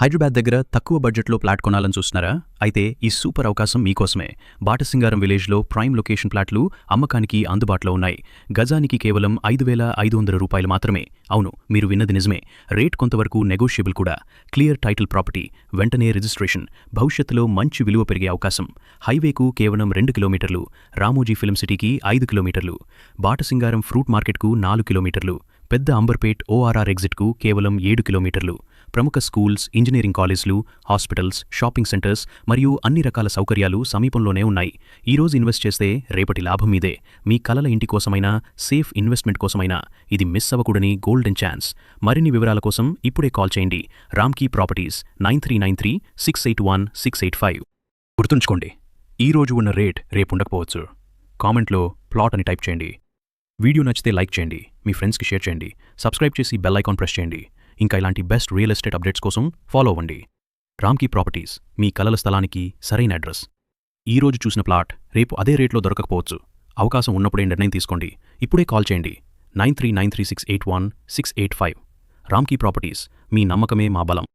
హైదరాబాద్ దగ్గర తక్కువ బడ్జెట్లో ప్లాట్ కొనాలని చూస్తున్నారా? అయితే ఈ సూపర్ అవకాశం మీకోసమే. బాటసింగారం విలేజ్లో ప్రైమ్ లొకేషన్ ప్లాట్లు అమ్మకానికి అందుబాటులో ఉన్నాయి. గజానికి కేవలం 5,500 రూపాయలు మాత్రమే. అవును, మీరు విన్నది నిజమే. రేట్ కొంతవరకు నెగోషియబుల్ కూడా. క్లియర్ టైటిల్ ప్రాపర్టీ, వెంటనే రిజిస్ట్రేషన్, భవిష్యత్తులో మంచి విలువ పెరిగే అవకాశం. హైవేకు కేవలం 2 కిలోమీటర్లు, రామోజీ ఫిల్మ్ సిటీకి 5 కిలోమీటర్లు, బాటసింగారం ఫ్రూట్ మార్కెట్కు 4 కిలోమీటర్లు, పెద్ద అంబర్పేట్ ఓఆర్ఆర్ ఎగ్జిట్కు కేవలం 7 కిలోమీటర్లు. ప్రముఖ స్కూల్స్, ఇంజనీరింగ్ కాలేజ్లు, హాస్పిటల్స్, షాపింగ్ సెంటర్స్ మరియు అన్ని రకాల సౌకర్యాలు సమీపంలోనే ఉన్నాయి. ఈరోజు ఇన్వెస్ట్ చేస్తే రేపటి లాభం మీదే. మీ కలల ఇంటి కోసమైనా, సేఫ్ ఇన్వెస్ట్మెంట్ కోసమైనా ఇది మిస్ అవ్వకూడని గోల్డెన్ ఛాన్స్. మరిన్ని వివరాల కోసం ఇప్పుడే కాల్ చేయండి. రామ్కీ ప్రాపర్టీస్ 9393681685. గుర్తుంచుకోండి, ఈరోజు ఉన్న రేట్ రేపు ఉండకపోవచ్చు. కామెంట్లో ప్లాట్ అని టైప్ చేయండి. వీడియో నచ్చితే లైక్ చేయండి, మీ ఫ్రెండ్స్కి షేర్ చేయండి, సబ్స్క్రైబ్ చేసి బెల్ ఐకాన్ ప్రెస్ చేయండి. ఇంకా ఇలాంటి బెస్ట్ రియల్ ఎస్టేట్ అప్డేట్స్ కోసం ఫాలో అవ్వండి. రామ్కీ ప్రాపర్టీస్, మీ కలల స్థలానికి సరైన అడ్రస్. ఈరోజు చూసిన ప్లాట్ రేపు అదే రేట్లో దొరకకపోవచ్చు. అవకాశం ఉన్నప్పుడే నిర్ణయం తీసుకోండి. ఇప్పుడే కాల్ చేయండి. 9393681685. రామ్కీ ప్రాపర్టీస్, మీ నమ్మకమే మా బలం.